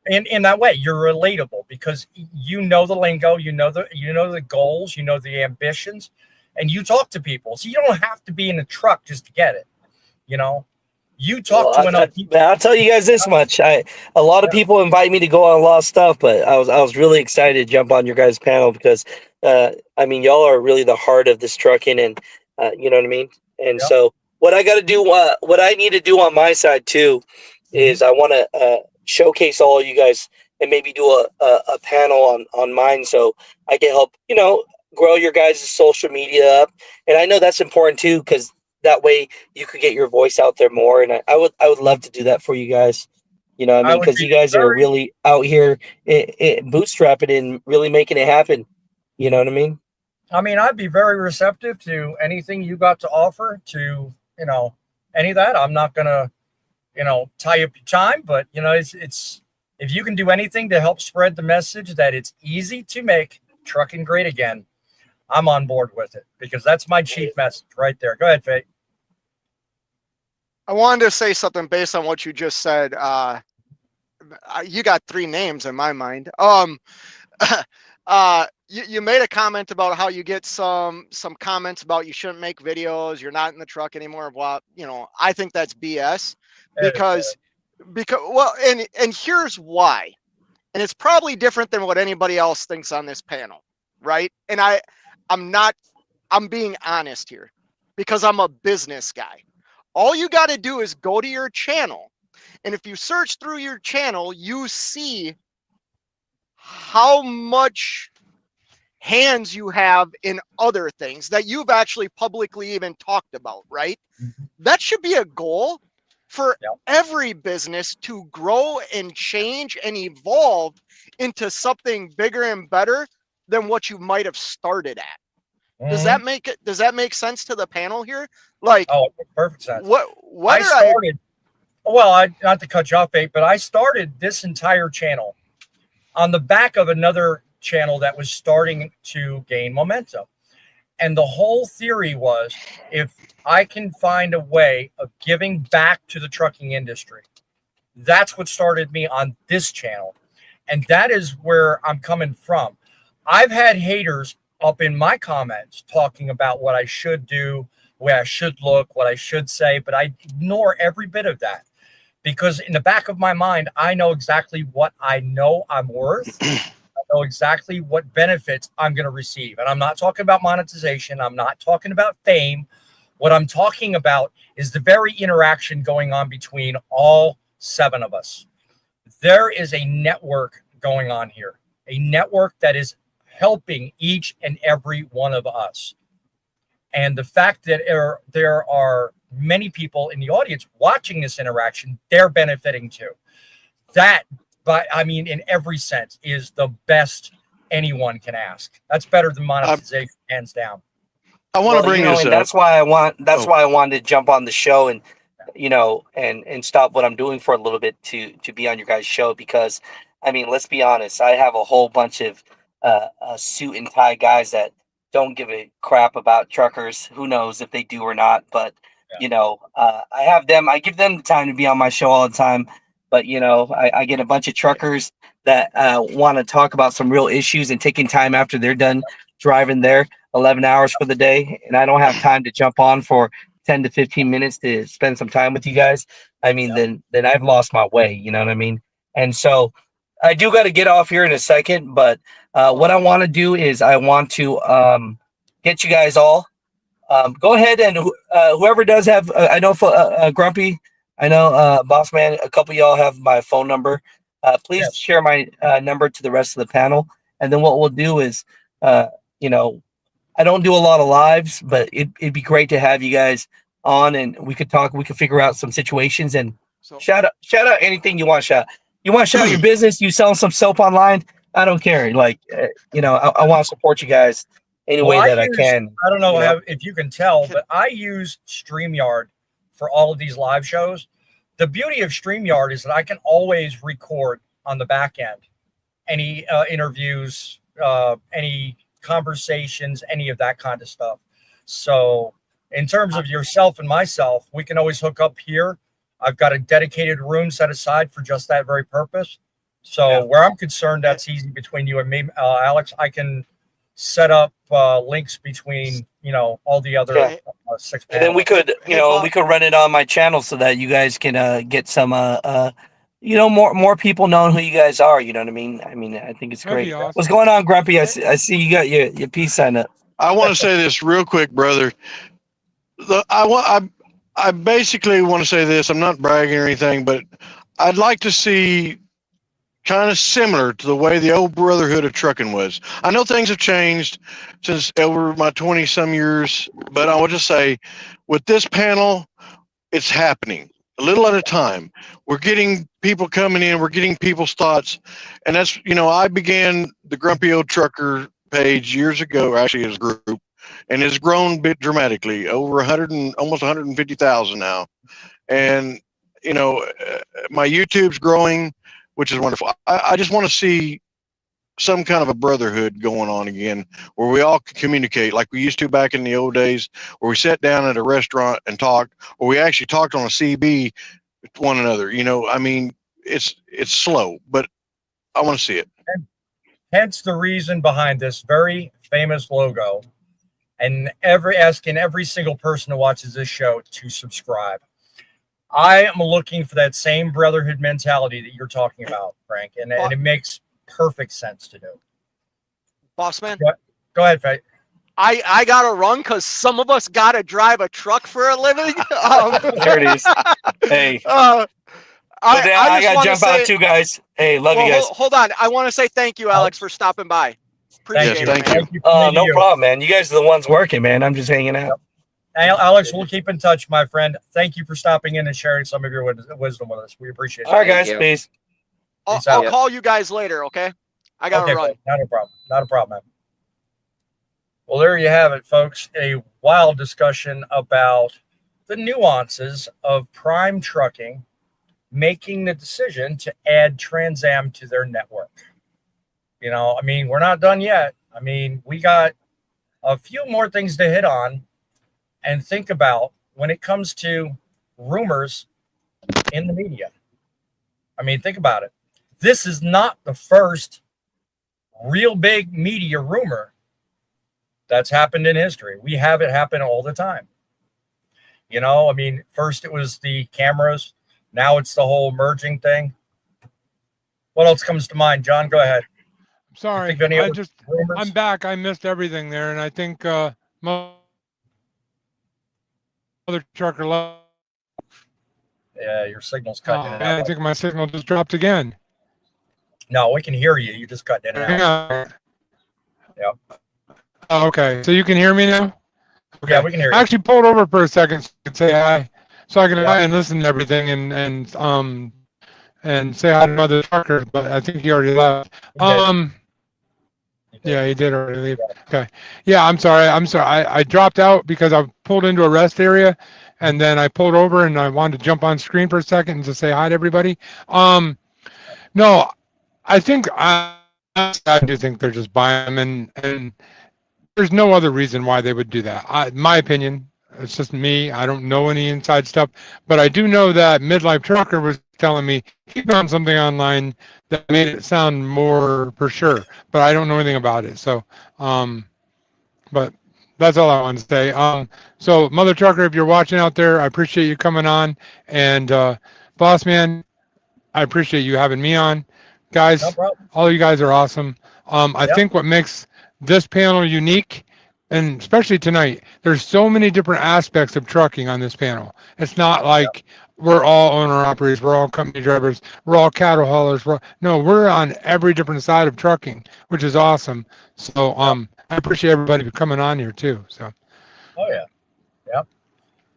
in that way. You're relatable because you know the lingo, you know the goals, you know the ambitions, and you talk to people. So you don't have to be in a truck just to get it. You talk to enough people. I'll tell you guys this much. A lot of people invite me to go on a lot of stuff, but I was really excited to jump on your guys' panel because y'all are really the heart of this trucking, and you know what I mean. And so what I got to do, what I need to do on my side too, is I want to showcase all of you guys and maybe do a panel on mine so I can help grow your guys' social media up. And I know that's important too because that way you could get your voice out there more. And I would love to do that for you guys. Because you guys are really out here bootstrapping and really making it happen. You know what I mean? I'd be very receptive to anything you got to offer to, any of that. I'm not going to, tie up your time, but it's if you can do anything to help spread the message that it's easy to make trucking great again, I'm on board with it because that's my chief message right there. Go ahead, Faye. I wanted to say something based on what you just said. You got three names in my mind. You made a comment about how you get some comments about you shouldn't make videos. You're not in the truck anymore. Blah. I think that's BS because and here's why. And it's probably different than what anybody else thinks on this panel. Right. And I'm being honest here because I'm a business guy. All you got to do is go to your channel. And if you search through your channel, you see how much hands you have in other things that you've actually publicly even talked about, right? That should be a goal for every business to grow and change and evolve into something bigger and better than what you might have started at. Does that make sense to the panel here? Like, it makes perfect sense. What not to cut you off, Faye, but I started this entire channel on the back of another channel that was starting to gain momentum. And the whole theory was if I can find a way of giving back to the trucking industry, that's what started me on this channel. And that is where I'm coming from. I've had haters up in my comments talking about what I should do, the way I should look, what I should say, but I ignore every bit of that because in the back of my mind, I know exactly what I know I'm worth. I know exactly what benefits I'm going to receive. And I'm not talking about monetization. I'm not talking about fame. What I'm talking about is the very interaction going on between all 7 of us. There is a network going on here, a network that is helping each and every one of us. And the fact that there are many people in the audience watching this interaction, they're benefiting too. That, but in every sense, is the best anyone can ask. That's better than monetization, hands down. I want to bring this up. That's why I wanted to jump on the show and and stop what I'm doing for a little bit to be on your guys' show because let's be honest, I have a whole bunch of suit and tie guys that don't give a crap about truckers. Who knows if they do or not, but I have them. I give them the time to be on my show all the time. But I get a bunch of truckers that want to talk about some real issues and taking time after they're done driving their 11 hours for the day, and I don't have time to jump on for 10 to 15 minutes to spend some time with you guys. I mean, then I've lost my way. You know what I mean? And so I do got to get off here in a second. But what I want to do is I want to get you guys all. Go ahead and whoever does have, I know for Grumpy, I know Boss Man, a couple of y'all have my phone number. Please share my number to the rest of the panel. And then what we'll do is, I don't do a lot of lives, but it'd be great to have you guys on and we could talk, we could figure out some situations and shout out anything you want. You want to shout out your business, you selling some soap online, I don't care. Like, I want to support you guys any way that I can. I don't know if you can tell, but I use StreamYard for all of these live shows. The beauty of StreamYard is that I can always record on the back end any interviews, any conversations, any of that kind of stuff. So in terms of yourself and myself, we can always hook up here. I've got a dedicated room set aside for just that very purpose. So where I'm concerned, that's easy between you and me, Alex. I can set up links between all the other 6 and then we could we could run it on my channel so that you guys can get some more people knowing who you guys are. You know what I mean? I think it's great. Awesome. What's going on, Grumpy? I see you got your peace sign up. I want to say this real quick, brother. I basically want to say this. I'm not bragging or anything, but I'd like to see kind of similar to the way the old brotherhood of trucking was. I know things have changed since over my 20 some years, but I would just say with this panel, it's happening a little at a time. We're getting people coming in, we're getting people's thoughts. And that's, I began the Grumpy Old Trucker page years ago, actually as a group, and it's grown a bit dramatically, over 100 and almost 150,000 now. And, my YouTube's growing, which is wonderful. I just want to see some kind of a brotherhood going on again, where we all can communicate like we used to back in the old days, where we sat down at a restaurant and talked, or we actually talked on a CB with one another. It's slow, but I want to see it. Hence the reason behind this very famous logo, and asking every single person who watches this show to subscribe. I am looking for that same brotherhood mentality that you're talking about, Frank, and it makes perfect sense to do. Boss man, go ahead, Faye. I gotta run because some of us gotta drive a truck for a living. There it is. Hey, I gotta jump out too, guys. Hey, love you guys. Hold on, I want to say thank you, Alex, for stopping by. Appreciate it. Thank you. No problem, man. You guys are the ones working, man. I'm just hanging out. Alex, we'll keep in touch, my friend. Thank you for stopping in and sharing some of your wisdom with us. We appreciate it. All right, guys. Peace. I'll call you guys later, okay? I got to run. Not a problem. Not a problem, man. Well, there you have it, folks. A wild discussion about the nuances of Prime Trucking making the decision to add Trans Am to their network. We're not done yet. We got a few more things to hit on and think about when it comes to rumors in the media. Think about it. This is not the first real big media rumor that's happened in history. We have it happen all the time. First it was the cameras. Now it's the whole merging thing. What else comes to mind? John, go ahead. I'm sorry. I'm back. I missed everything there. And I think other trucker left. Yeah, your signal's cutting in and out. I think my signal just dropped again. No, we can hear you. You just cut in and out. Yep. Oh, okay. So you can hear me now? Okay. Yeah, we can hear you. I actually pulled over for a second so I could say hi. So I can try and listen to everything and say hi to other truckers, but I think he already left. Yeah, he did already leave. Okay. Yeah, I'm sorry. I dropped out because I pulled into a rest area and then I pulled over and I wanted to jump on screen for a second and just say hi to everybody. No, I do think they're just buying them and there's no other reason why they would do that. My opinion, It's just me. I don't know any inside stuff, but I do know that Midlife Trucker was telling me he found something online that made it sound more for sure, but I don't know anything about it. So, but that's all I wanted to say. So Mother Trucker, if you're watching out there, I appreciate you coming on, and Boss Man, I appreciate you having me on. No Guys, problem. all you guys are awesome. I Yep. think what makes this panel unique, and especially tonight, there's so many different aspects of trucking on this panel. It's not like we're all owner operators, we're all company drivers, we're all cattle haulers. No, we're on every different side of trucking, which is awesome. So I appreciate everybody for coming on here too. So Oh yeah. Yep.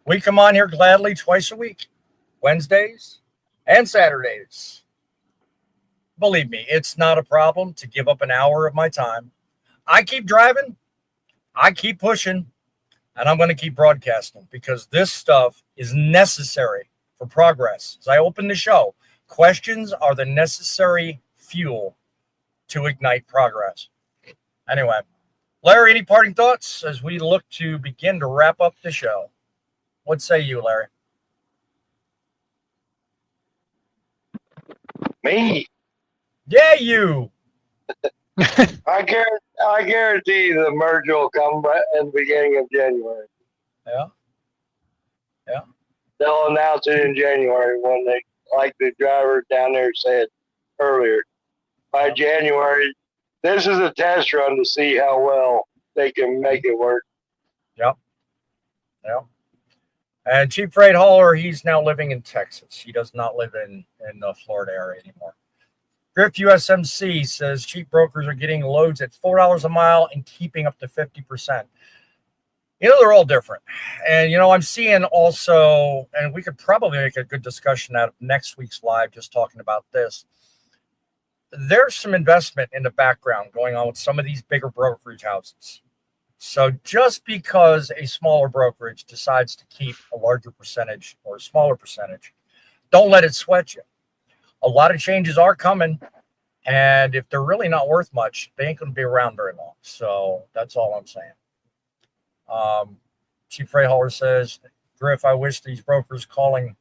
We come on here gladly twice a week, Wednesdays and Saturdays. Believe me, it's not a problem to give up an hour of my time. I keep driving, I keep pushing, and I'm going to keep broadcasting because this stuff is necessary for progress. As I open the show, questions are the necessary fuel to ignite progress. Anyway, Larry, any parting thoughts as we look to begin to wrap up the show? What say you, Larry? Me, Yeah, you. I guarantee the merger will come in the beginning of January. Yeah. Yeah. They'll announce it in January when they, like the driver down there said earlier. By January, this is a test run to see how well they can make it work. Yep. Yep. And Chief Freight Hauler, he's now living in Texas. He does not live in the Florida area anymore. Griff USMC says cheap brokers are getting loads at $4 a mile and keeping up to 50%. You know, they're all different. And, you know, I'm seeing also, and we could probably make a good discussion out of next week's live just talking about this. There's some investment in the background going on with some of these bigger brokerage houses. So just because a smaller brokerage decides to keep a larger percentage or a smaller percentage, don't let it sweat you. A lot of changes are coming, and if they're really not worth much, they ain't going to be around very long. So that's all I'm saying. Chief Freight Hauler says, Griff, I wish these brokers calling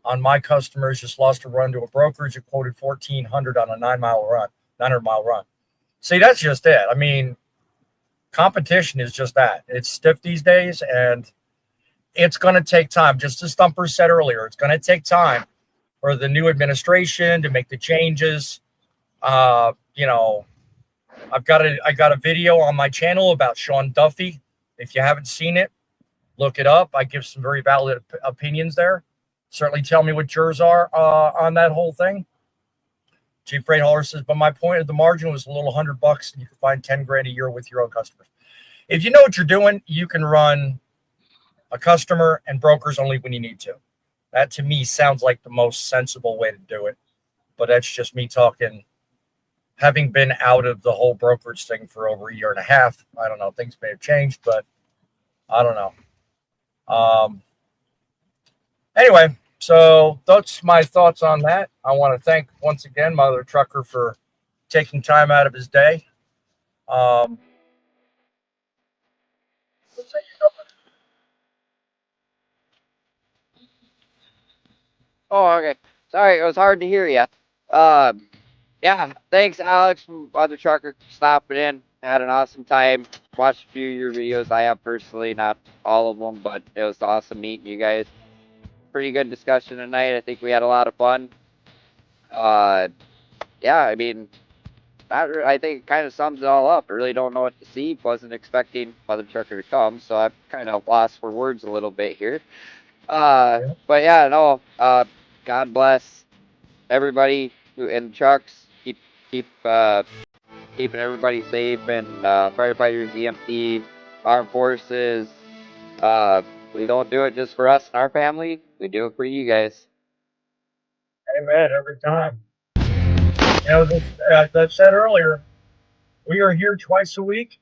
on my customers just lost a run to a brokerage that quoted 1,400 on a 900-mile run. See, that's just it. I mean, competition is just that. It's stiff these days, and it's going to take time. Just as Thumper said earlier, it's going to take time for the new administration to make the changes. You know, I got a video on my channel about Sean Duffy. If you haven't seen it, look it up. I give some very valid opinions there. Certainly tell me what yours are on that whole thing. Chief Freight Hauler says, but my point of the margin was a little $100 and you can find 10 grand a year with your own customers. If you know what you're doing, you can run a customer and brokers only when you need to. That to me sounds like the most sensible way to do it. But that's just me talking, having been out of the whole brokerage thing for over a year and a half. I don't know. Things may have changed, but I don't know. Anyway, so that's my thoughts on that. I want to thank once again Mother Trucker for taking time out of his day. Oh, okay. Sorry, it was hard to hear you. Yeah, thanks, Alex from Other Trucker, stopping in. Had an awesome time. Watched a few of your videos. I have personally, not all of them, but it was awesome meeting you guys. Pretty good discussion tonight. I think we had a lot of fun. Yeah, I mean, I think it kind of sums it all up. I really don't know what to see. Wasn't expecting Mother Trucker to come, so I'm kind of lost for words a little bit here. But yeah, no. God bless everybody who in trucks. Keeping everybody safe, and firefighters, EMT, armed forces. We don't do it just for us and our family. We do it for you guys. Amen. Every time. You know, as I said earlier, we are here twice a week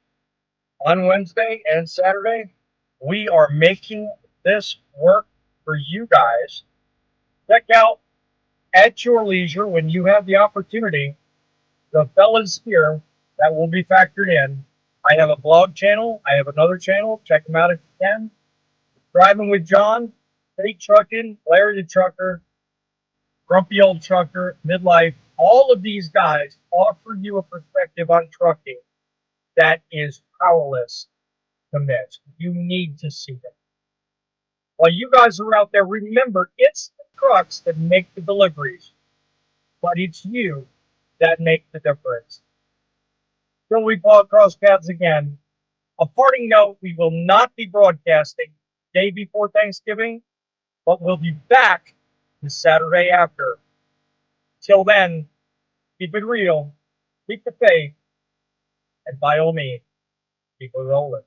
on Wednesday and Saturday. We are making this work for you guys. Check out at your leisure when you have the opportunity the fellas here that will be factored in. I have a blog channel. I have another channel. Check them out if you can. Driving with John, Big Truckin, Larry the Trucker, Grumpy Old Trucker, Midlife, all of these guys offer you a perspective on trucking that is powerless to miss. You need to see it. While you guys are out there, remember, it's the trucks that make the deliveries, but it's you that make the difference. Till we cross paths again, a parting note, we will not be broadcasting day before Thanksgiving, but we'll be back the Saturday after. Till then, keep it real, keep the faith, and by all means, keep it rolling.